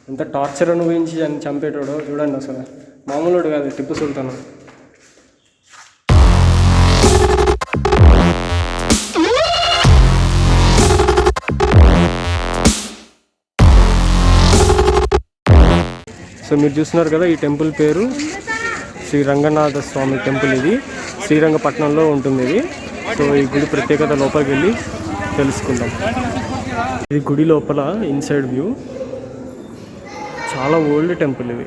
ఎంత టార్చర్ అనుభవించి అని చంపేటోడో చూడండి. అసలు మామూలుడు కాదు టిప్పు సుల్తాన్. సో మీరు చూస్తున్నారు కదా, ఈ టెంపుల్ పేరు శ్రీ రంగనాథ స్వామి టెంపుల్. ఇది శ్రీరంగపట్నంలో ఉంటుంది ఇది. సో ఈ గుడి ప్రత్యేకత లోపలికి వెళ్ళి తెలుసుకుందాం. ఇది గుడి లోపల ఇన్సైడ్ వ్యూ. చాలా ఓల్డ్ టెంపుల్ ఇది.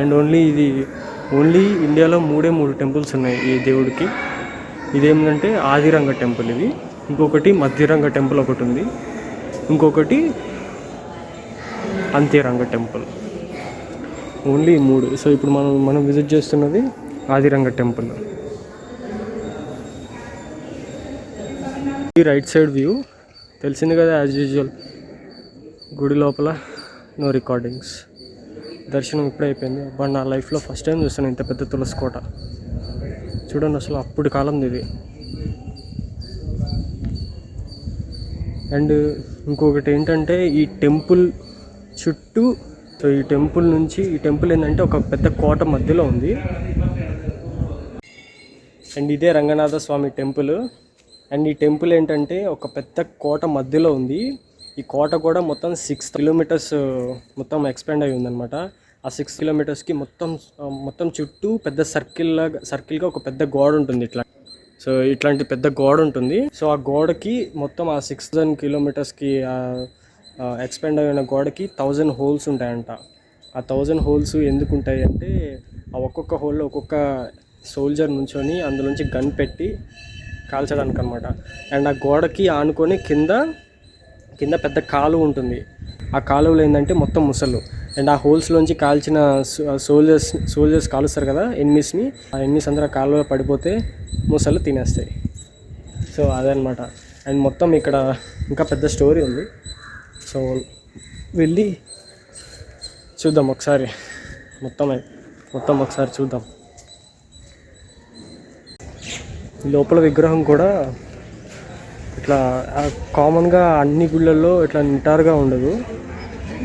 అండ్ ఓన్లీ ఇండియాలో 3 టెంపుల్స్ ఉన్నాయి ఈ దేవుడికి. ఇదేంటంటే ఆదిరంగ టెంపుల్ ఇది. ఇంకొకటి మధ్యరంగ టెంపుల్ ఒకటి ఉంది. ఇంకొకటి అంత్యరంగ టెంపుల్. ఓన్లీ 3. సో ఇప్పుడు మనం విజిట్ చేస్తున్నది ఆదిరంగ టెంపుల్. ఈ రైట్ సైడ్ వ్యూ తెలిసింది కదా, యాజ్ యూజువల్ గుడి లోపల నో రికార్డింగ్స్. దర్శనం ఇప్పుడే అయిపోయింది. బట్ నా లైఫ్లో ఫస్ట్ టైం చూస్తాను ఇంత పెద్ద తులసి కోట. చూడండి అసలు అప్పుడు కాలంది ఇది. అండ్ ఇంకొకటి ఏంటంటే ఈ టెంపుల్ చుట్టూ, సో ఈ టెంపుల్ ఏంటంటే ఒక పెద్ద కోట మధ్యలో ఉంది. అండ్ ఇదే రంగనాథ స్వామి టెంపుల్. అండ్ ఈ టెంపుల్ ఏంటంటే ఒక పెద్ద కోట మధ్యలో ఉంది. ఈ కోట కూడా మొత్తం 6 కిలోమీటర్స్ మొత్తం ఎక్స్పాండ్ అయి ఉందన్నమాట. ఆ 6 కిలోమీటర్స్కి మొత్తం చుట్టూ పెద్ద సర్కిల్గా ఒక పెద్ద గోడ ఉంటుంది ఇట్లా. సో ఇట్లాంటి పెద్ద గోడ ఉంటుంది. సో ఆ గోడకి మొత్తం ఆ 6,000 కిలోమీటర్స్కి ఎక్స్పాండ్ అయిన గోడకి 1000 హోల్స్ ఉంటాయంట. ఆ 1000 హోల్స్ ఎందుకు ఉంటాయి అంటే, ఆ ఒక్కొక్క హోల్లో ఒక్కొక్క సోల్జర్ నుంచొని అందులోంచి గన్ పెట్టి కాల్చడానికి అనమాట. అండ్ ఆ గోడకి ఆనుకొని కింద పెద్ద కాలువ ఉంటుంది. ఆ కాలువలో ఏంటంటే మొత్తం ముసలు. అండ్ ఆ హోల్స్లోంచి కాల్చిన సోల్జర్స్ కాలుస్తారు కదా ఎనిమీస్ని. ఆ ఎనిమీస్ అందరూ కాలువలో పడిపోతే ముసలు తినేస్తాయి. సో అదనమాట. అండ్ మొత్తం ఇక్కడ ఇంకా పెద్ద స్టోరీ ఉంది. సో వెళ్ళి చూద్దాం ఒకసారి, మొత్తం ఒకసారి చూద్దాం. లోపల విగ్రహం కూడా ఇట్లా కామన్గా అన్ని గుళ్ళల్లో ఇట్లా నిటారుగా ఉండదు.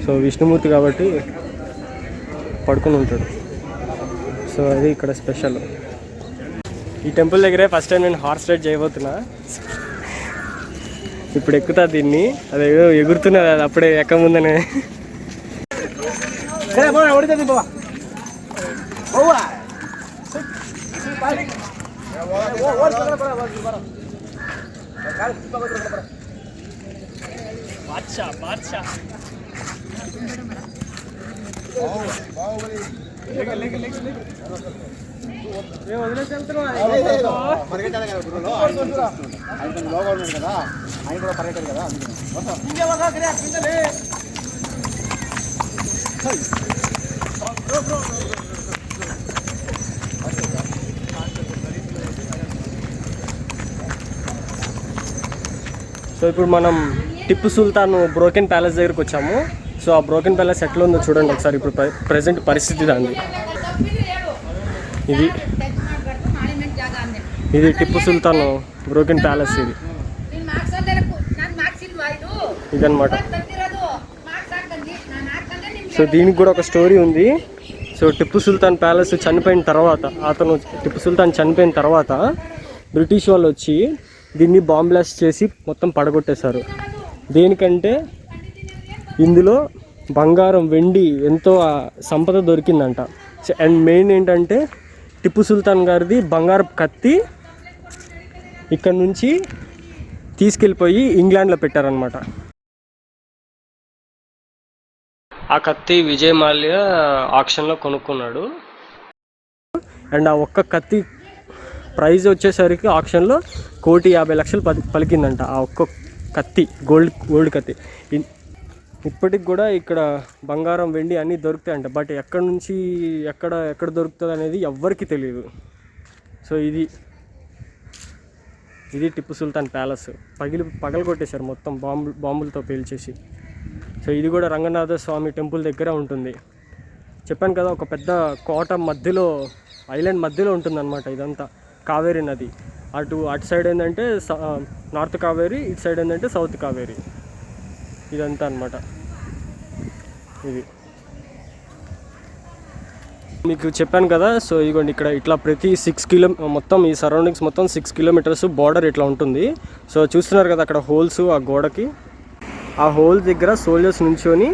సో విష్ణుమూర్తి కాబట్టి పడుకొని ఉంటాడు. సో అది ఇక్కడ స్పెషల్. ఈ టెంపుల్ దగ్గరే ఫస్ట్ టైం నేను హార్స్ రైడ్ చేయబోతున్నా. ఇప్పుడు ఎక్కుతా దీన్ని. అదే ఎగురుతున్నది, అది అప్పుడే ఎక్కముందనే. వదిలేసి వెళ్తున్నా కదా, ఆయన కూడా పరిగెట్టారు కదా. సో ఇప్పుడు మనం టిప్పు సుల్తాన్ బ్రోకెన్ ప్యాలెస్ దగ్గరికి వచ్చాము. సో ఆ బ్రోకెన్ ప్యాలెస్ ఎట్లా ఉందో చూడండి ఒకసారి. ఇప్పుడు ప్రజెంట్ పరిస్థితి దాన్ని. ఇది టిప్పు సుల్తాన్ బ్రోకెన్ ప్యాలెస్. ఇదన్నమాట. సో దీనికి కూడా ఒక స్టోరీ ఉంది. సో టిప్పు సుల్తాన్ చనిపోయిన తర్వాత బ్రిటిష్ వాళ్ళు వచ్చి దీన్ని బాంబ్ బ్లాస్ట్ చేసి మొత్తం పడగొట్టేశారు. దేనికంటే ఇందులో బంగారం, వెండి ఎంతో సంపద దొరికిందంట. అండ్ మెయిన్ ఏంటంటే టిప్పు సుల్తాన్ గారిది బంగారపు కత్తి ఇక్కడ నుంచి తీసుకెళ్ళిపోయి ఇంగ్లాండ్లో పెట్టారనమాట. ఆ కత్తి విజయ్ మాల్యా ఆక్షన్లో కొనుక్కున్నాడు. అండ్ ఆ ఒక్క కత్తి ప్రైజ్ వచ్చేసరికి ఆక్షన్లో 1,50,00,000 పలికిందంట. ఆ ఒక్క కత్తి, గోల్డ్ కత్తి. ఇప్పటికి కూడా ఇక్కడ బంగారం, వెండి అన్నీ దొరుకుతాయంట. బట్ ఎక్కడ దొరుకుతుంది అనేది ఎవ్వరికి తెలియదు. సో ఇది టిప్పు సుల్తాన్ ప్యాలెస్. పగలు కొట్టేశారు మొత్తం బాంబులతో పేల్చేసి. సో ఇది కూడా రంగనాథ స్వామి టెంపుల్ దగ్గర ఉంటుంది. చెప్పాను కదా, ఒక పెద్ద కోట మధ్యలో, ఐలాండ్ మధ్యలో ఉంటుందన్నమాట ఇదంతా. కావేరీ నది అటు సైడ్ ఏంటంటే నార్త్ కావేరీ, ఇటు సైడ్ ఏంటంటే సౌత్ కావేరీ. ఇదంతా అనమాట. ఇది మీకు చెప్పాను కదా. సో ఇదిగోండి ఇక్కడ ఇట్లా ప్రతి 6 మొత్తం ఈ సరౌండింగ్స్ మొత్తం 6 కిలోమీటర్స్ బార్డర్ ఇట్లా ఉంటుంది. సో చూస్తున్నారు కదా అక్కడ హోల్స్ ఆ గోడకి, ఆ హోల్ దగ్గర సోల్జర్స్ నుంచొని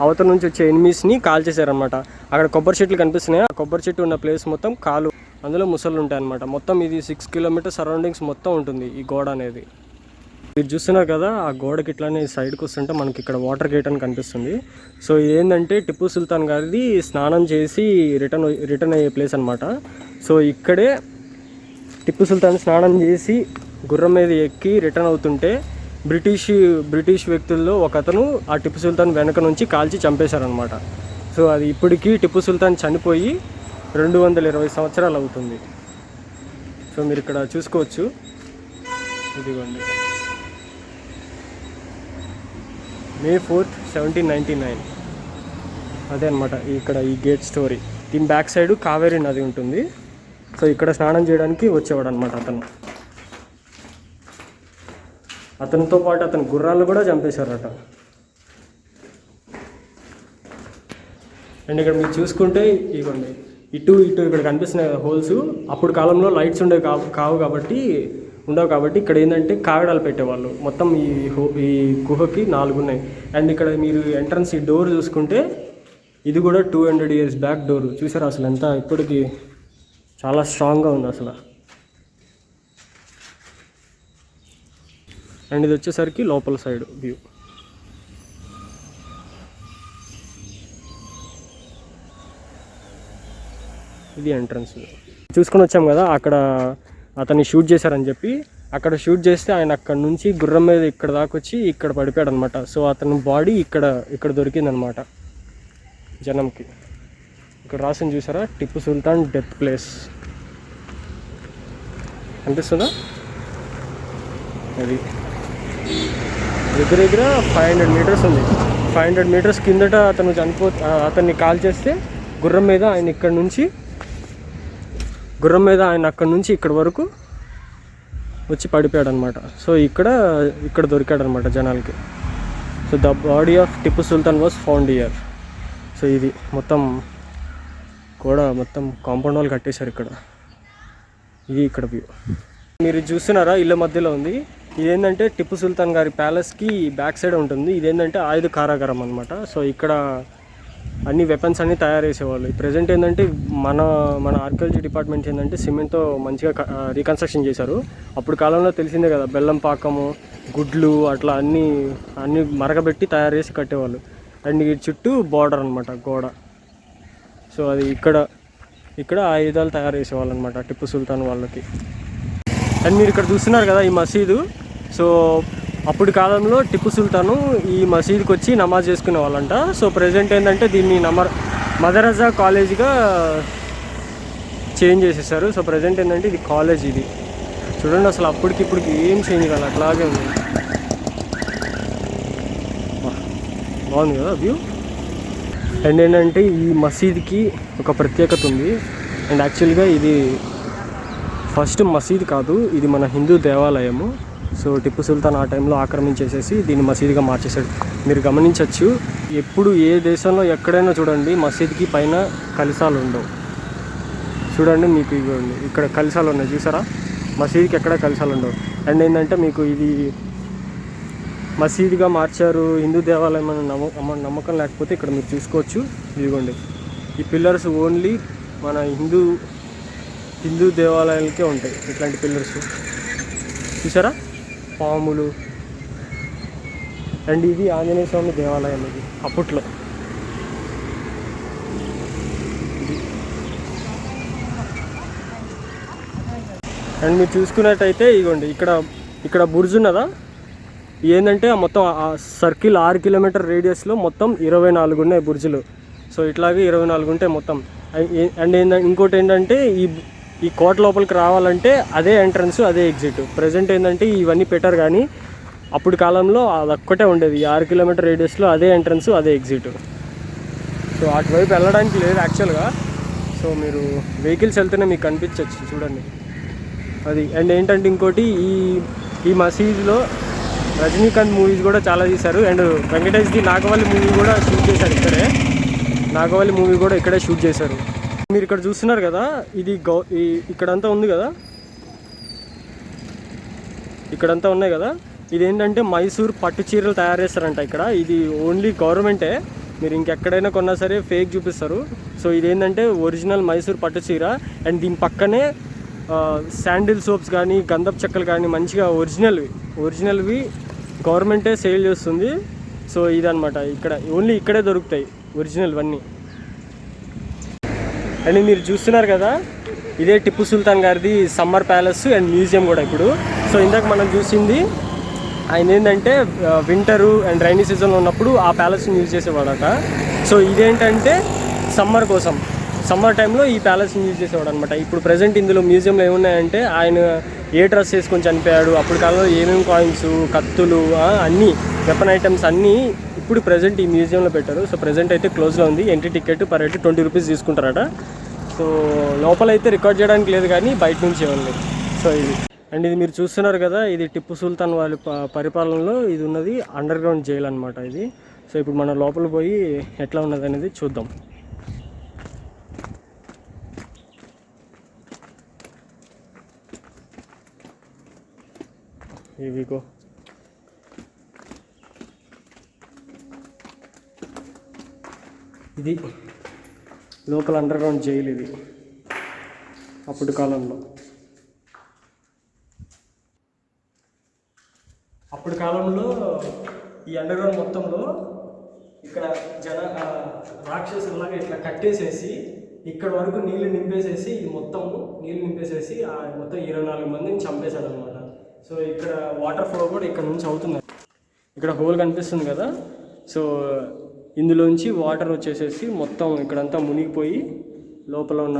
అవతల నుంచి వచ్చే ఎనిమీస్ని కాల్ చేశారనమాట. అక్కడ కొబ్బరి చెట్లు కనిపిస్తున్నాయి, ఆ కొబ్బరి చెట్టు ఉన్న ప్లేస్ మొత్తం కాలు, అందులో ముసళ్ళు ఉంటాయి అనమాట. మొత్తం ఇది 6 కిలోమీటర్ సరౌండింగ్స్ మొత్తం ఉంటుంది ఈ గోడ అనేది. మీరు చూస్తున్నారు కదా ఆ గోడకి ఇట్లానే సైడ్కి వస్తుంటే మనకి ఇక్కడ వాటర్ గేట్ అని కనిపిస్తుంది. సో ఏంటంటే టిప్పు సుల్తాన్ గారిది స్నానం చేసి రిటర్న్ అయ్యే ప్లేస్ అనమాట. సో ఇక్కడే టిప్పు సుల్తాన్ స్నానం చేసి గుర్రం మీద ఎక్కి రిటర్న్ అవుతుంటే బ్రిటిష్ వ్యక్తుల్లో ఒక అతను ఆ టిప్పు సుల్తాన్ వెనక నుంచి కాల్చి చంపేశారనమాట. సో అది ఇప్పటికీ టిప్పు సుల్తాన్ చనిపోయి 220 సంవత్సరాలు అవుతుంది. సో మీరు ఇక్కడ చూసుకోవచ్చు, ఇదిగోండి May 4th, 1799. అదే అనమాట ఇక్కడ ఈ గేట్ స్టోరీ. దీని బ్యాక్ సైడ్ కావేరీ నది ఉంటుంది. సో ఇక్కడ స్నానం చేయడానికి వచ్చేవాడు అనమాట అతనితో పాటు అతని గుర్రాలు కూడా చంపేశారట. అండ్ ఇక్కడ మీరు చూసుకుంటే ఇవ్వండి ఇటు ఇక్కడ కనిపిస్తున్నాయి హోల్స్. అప్పుడు కాలంలో లైట్స్ ఉండవు కాబట్టి ఇక్కడ ఏంటంటే కాగడాలు పెట్టేవాళ్ళు. మొత్తం ఈ గుహకి 4 ఉన్నాయి. అండ్ ఇక్కడ మీరు ఎంట్రన్స్ ఈ డోర్ చూసుకుంటే ఇది కూడా 200 years బ్యాక్ డోర్. చూసారా అసలు ఎంత ఇప్పటికి చాలా స్ట్రాంగ్గా ఉంది అసలు. అండ్ ఇది వచ్చేసరికి లోపల సైడ్ వ్యూ. ఇది ఎంట్రన్స్. చూసుకొని వచ్చాం కదా అక్కడ అతన్ని షూట్ చేశారని చెప్పి. అక్కడ షూట్ చేస్తే ఆయన అక్కడ నుంచి గుర్రం మీద ఇక్కడ దాకా వచ్చి ఇక్కడ పడిపోయాడు అనమాట. సో అతని బాడీ ఇక్కడ దొరికిందనమాట జనంకి. ఇక్కడ రాసింది చూసారా, టిప్పు సుల్తాన్ డెత్ ప్లేస్ అనిపిస్తుందా? అది దగ్గర 500 meters ఉంది. 500 meters కిందట అతన్ని కాల్ చేస్తే గుర్రం మీద ఆయన అక్కడి నుంచి ఇక్కడ వరకు వచ్చి పడిపోయాడు అనమాట. సో ఇక్కడ దొరికాడు అనమాట జనాలకి. So the body of Tipu Sultan was found here. So ఇది మొత్తం కాంపౌండ్ వాళ్ళు కట్టేశారు ఇక్కడ. ఇది ఇక్కడ వ్యూ మీరు చూస్తున్నారా, ఇళ్ళ మధ్యలో ఉంది. ఇదేంటంటే టిప్పు సుల్తాన్ గారి ప్యాలెస్కి బ్యాక్ సైడ్ ఉంటుంది. ఇదేంటంటే ఆయుధ కారాగారం అనమాట. సో ఇక్కడ అన్ని వెపన్స్ అన్నీ తయారు చేసేవాళ్ళు. ప్రజెంట్ ఏంటంటే మన ఆర్కియాలజీ డిపార్ట్మెంట్ ఏంటంటే సిమెంట్తో మంచిగా రీకన్స్ట్రక్షన్ చేశారు. అప్పుడు కాలంలో తెలిసిందే కదా, బెల్లం పాకము, గుడ్లు అట్లా అన్నీ మరగబెట్టి తయారు చేసి కట్టేవాళ్ళు. అండ్ ఈ చుట్టూ బార్డర్ అనమాట గోడ. సో అది ఇక్కడ ఆయుధాలు తయారు చేసేవాళ్ళు అనమాట టిప్పు సుల్తాన్ వాళ్ళకి. అండ్ మీరు ఇక్కడ చూస్తున్నారు కదా ఈ మసీదు. సో అప్పుడు కాలంలో టిప్పు సుల్తాను ఈ మసీదుకి వచ్చి నమాజ్ చేసుకునే వాళ్ళంట. సో ప్రజెంట్ ఏంటంటే దీన్ని మదరజా కాలేజీగా చేంజ్ చేసేసారు. సో ప్రజెంట్ ఏంటంటే ఇది కాలేజ్. ఇది చూడండి అసలు ఇప్పటికి ఏం చేంజ్ కాదు, అట్లాగే ఉంది. బాగుంది కదా వ్యూ. అండ్ ఏంటంటే ఈ మసీద్కి ఒక ప్రత్యేకత ఉంది. అండ్ యాక్చువల్గా ఇది ఫస్ట్ మసీద్ కాదు, ఇది మన హిందూ దేవాలయము. సో టిప్పు సుల్తాన్ ఆ టైంలో ఆక్రమించేసేసి దీన్ని మసీదుగా మార్చేశాడు. మీరు గమనించవచ్చు, ఎప్పుడు ఏ దేశంలో ఎక్కడైనా చూడండి మసీద్కి పైన కలశాలు ఉండవు. చూడండి మీకు ఇవ్వండి ఇక్కడ కలశాలు ఉన్నాయి చూసారా, మసీద్కి ఎక్కడ కలశాలు ఉండవు. అండ్ ఏంటంటే మీకు ఇది మసీదుగా మార్చారు, హిందూ దేవాలయం అని నమ్మకం లేకపోతే ఇక్కడ మీరు చూసుకోవచ్చు. ఇదిగోండి ఈ పిల్లర్స్ ఓన్లీ మన హిందూ దేవాలయాలకే ఉంటాయి. ఇట్లాంటి పిల్లర్స్ చూసారా, పాములు. అండ్ ఇది ఆంజనేయ స్వామి దేవాలయం. ఇది అప్పట్లో అండ్ మీరు చూసుకున్నట్టయితే ఇదిగోండి ఇక్కడ బుర్జ్ ఉన్నదా, ఏంటంటే మొత్తం ఆ సర్కిల్ 6 కిలోమీటర్ రేడియస్లో మొత్తం 24 ఉన్నాయి బుర్జులు. సో ఇట్లాగే 24 ఉంటాయి మొత్తం. అండ్ ఇంకోటి ఏంటంటే ఈ కోట లోపలికి రావాలంటే అదే ఎంట్రన్స్ అదే ఎగ్జిట్. ప్రజెంట్ ఏంటంటే ఇవన్నీ పెట్టారు, కానీ అప్పుడు కాలంలో అది ఒక్కటే ఉండేది. 6 కిలోమీటర్ రేడియస్లో అదే ఎంట్రన్స్ అదే ఎగ్జిట్. సో అటువైపు వెళ్ళడానికి లేదు యాక్చువల్గా. సో మీరు వెహికల్స్ వెళ్తేనే మీకు కనిపించవచ్చు చూడండి అది. అండ్ ఏంటంటే ఇంకోటి ఈ మసీదులో రజనీకాంత్ మూవీస్ కూడా చాలా తీశారు. అండ్ వెంకటేష్ది నాగవల్లి మూవీ కూడా షూట్ చేశారు ఇక్కడే. నాగవల్లి మూవీ కూడా ఇక్కడే షూట్ చేశారు. మీరు ఇక్కడ చూస్తున్నారు కదా, ఇది ఇక్కడంతా ఉంది కదా, ఇక్కడంతా ఉన్నాయి కదా, ఇదేంటంటే మైసూర్ పట్టు చీరలు తయారు చేస్తారంట ఇక్కడ. ఇది ఓన్లీ గవర్నమెంటే, మీరు ఇంకెక్కడైనా కొన్నా సరే ఫేక్ చూపిస్తారు. సో ఇదేంటంటే ఒరిజినల్ మైసూర్ పట్టు చీర. అండ్ దీని పక్కనే శాండిల్ సోప్స్ కానీ గంధపు చెక్కలు కానీ మంచిగా ఒరిజినల్వి గవర్నమెంటే సేల్ చేస్తుంది. సో ఇదనమాట, ఇక్కడ ఓన్లీ ఇక్కడే దొరుకుతాయి ఒరిజినల్ అన్నీ. అండ్ మీరు చూస్తున్నారు కదా, ఇదే టిప్పు సుల్తాన్ గారిది సమ్మర్ ప్యాలెస్ అండ్ మ్యూజియం కూడా ఇప్పుడు. సో ఇందాక మనం చూసింది ఆయన ఏంటంటే వింటరు అండ్ రైనీ సీజన్లో ఉన్నప్పుడు ఆ ప్యాలెస్ని యూజ్ చేసేవాడట. సో ఇదేంటంటే సమ్మర్ టైంలో ఈ ప్యాలెస్ని యూజ్ చేసేవాడు అనమాట. ఇప్పుడు ప్రజెంట్ ఇందులో మ్యూజియంలో ఏమున్నాయంటే ఆయన ఏ డ్రెస్ వేసుకొని చనిపోయాడు, అప్పుడు కాలంలో ఏమేమి కాయిన్స్, కత్తులు, అన్నీ వెపన్ ఐటమ్స్ అన్నీ ఇప్పుడు ప్రజెంట్ ఈ మ్యూజియంలో పెట్టారు. సో ప్రజెంట్ అయితే క్లోజ్లో ఉంది. Entry ticket per head 20 rupees తీసుకుంటారట. సో లోపలైతే రికార్డ్ చేయడానికి లేదు కానీ బయట నుంచి ఉంది. సో ఇది అండ్ ఇది మీరు చూస్తున్నారు కదా, ఇది టిప్పు సుల్తాన్ వాళ్ళ పరిపాలనలో ఇది ఉన్నది అండర్ గ్రౌండ్ జైలు అనమాట ఇది. సో ఇప్పుడు మనం లోపల పోయి ఎట్లా ఉన్నది అనేది చూద్దాం. ఇవిగో ఇది లోపల అండర్ గ్రౌండ్ జైలు ఇది అప్పుడు కాలంలో. అప్పుడు కాలంలో ఈ అండర్ గ్రౌండ్ మొత్తంలో ఇక్కడ రాక్షసులాగా ఇట్లా కట్టేసేసి ఇక్కడ వరకు నీళ్ళు నింపేసేసి ఇది మొత్తం నీళ్ళు నింపేసేసి మొత్తం 24 మందిని చంపేశాడు అనమాట. సో ఇక్కడ వాటర్ ఫ్లో కూడా ఇక్కడ నుంచి అవుతుంది. ఇక్కడ హోల్ కనిపిస్తుంది కదా, సో ఇందులోంచి వాటర్ వచ్చేసేసి మొత్తం ఇక్కడంతా మునిగిపోయి లోపల ఉన్న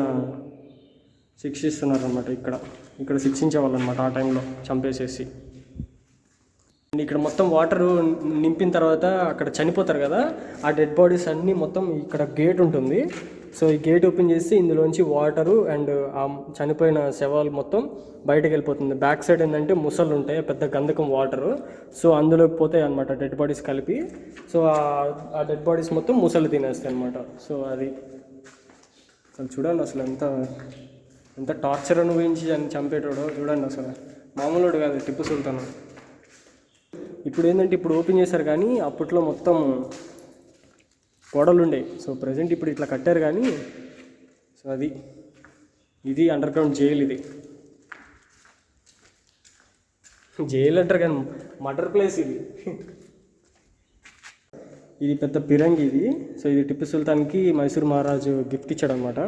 శిక్షిస్తున్నారు అనమాట. ఇక్కడ శిక్షించేవాళ్ళు అనమాట ఆ టైంలో చంపేసేసి. ఇక్కడ మొత్తం వాటర్ నింపిన తర్వాత అక్కడ చనిపోతారు కదా, ఆ డెడ్ బాడీస్ అన్నీ మొత్తం ఇక్కడ గేట్ ఉంటుంది. సో ఈ గేట్ ఓపెన్ చేసి ఇందులోంచి వాటరు అండ్ ఆ చనిపోయిన శవాలు మొత్తం బయటకు వెళ్ళిపోతుంది. బ్యాక్ సైడ్ ఏంటంటే ముసళ్ళు ఉంటాయి, పెద్ద గంధకం వాటరు. సో అందులోకి పోతాయి అనమాట డెడ్ బాడీస్ కలిపి. సో ఆ డెడ్ బాడీస్ మొత్తం ముసళ్ళు తినేస్తాయి అనమాట. సో అది అసలు చూడండి, అసలు ఎంత టార్చర్ అనుభవించి చంపేటోడో చూడండి. అసలు మామూలుడు కాదు టిప్పు సుల్తాన్. ఇప్పుడు ఏంటంటే ఇప్పుడు ఓపెన్ చేశారు కానీ అప్పట్లో మొత్తం గోడలు ఉండే. సో ప్రజెంట్ ఇప్పుడు ఇట్లా కట్టారు కానీ. సో ఇది అండర్ గ్రౌండ్ జైలు. ఇది జైలు అంటారు కానీ మర్డర్ ప్లేస్ ఇది పెద్ద పిరంగి ఇది. సో ఇది టిప్పు సుల్తాన్కి మైసూర్ మహారాజు గిఫ్ట్ ఇచ్చాడు అనమాట.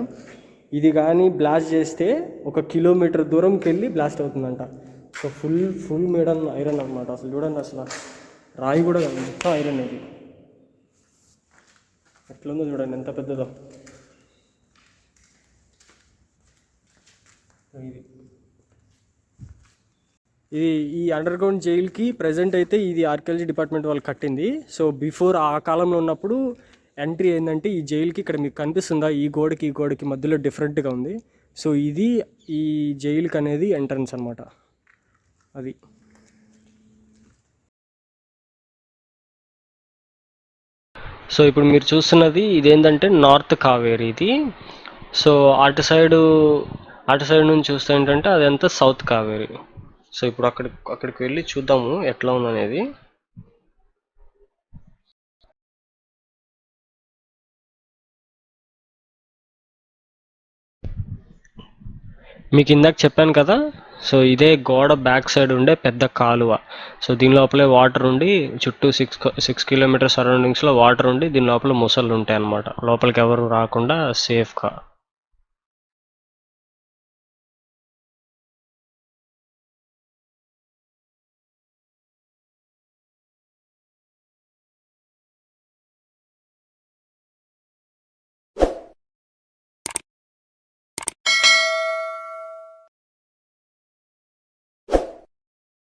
ఇది కానీ బ్లాస్ట్ చేస్తే 1 కిలోమీటర్ దూరంకి వెళ్ళి బ్లాస్ట్ అవుతుందంట. సో ఫుల్ మేడ్ ఐరన్ అనమాట. అసలు చూడండి, అసలు రాయి కూడా మొత్తం ఐరన్. ఇది ఎట్లుందో చూడండి, ఎంత పెద్దదో ఇది. ఈ అండర్ గ్రౌండ్ జైలుకి ప్రజెంట్ అయితే ఇది ఆర్కియాలజీ డిపార్ట్మెంట్ వాళ్ళు కట్టింది. సో బిఫోర్ ఆ కాలంలో ఉన్నప్పుడు ఎంట్రీ ఏంటంటే ఈ జైలుకి ఇక్కడ మీకు కనిపిస్తుందా, ఈ గోడకి మధ్యలో డిఫరెంట్గా ఉంది. సో ఇది ఈ జైలుకి అనేది ఎంట్రన్స్ అనమాట. అది సో ఇప్పుడు మీరు చూస్తున్నది ఇదేంటంటే నార్త్ కావేరీ ఇది. సో అటు సైడ్ నుంచి చూస్తే ఏంటంటే అదంతా సౌత్ కావేరీ. సో ఇప్పుడు అక్కడికి వెళ్ళి చూద్దాము ఎట్లా ఉందనేది. మీకు ఇందాక చెప్పాను కదా, సో ఇదే గోడ బ్యాక్ సైడ్ ఉండే పెద్ద కాలువ. సో దీని లోపలే వాటర్ ఉండి చుట్టూ 6 కిలోమీటర్ సరౌండింగ్స్లో వాటర్ ఉండి దీని లోపల ముసళ్ళు ఉంటాయి అన్నమాట. లోపలికి ఎవరు రాకుండా సేఫ్గా.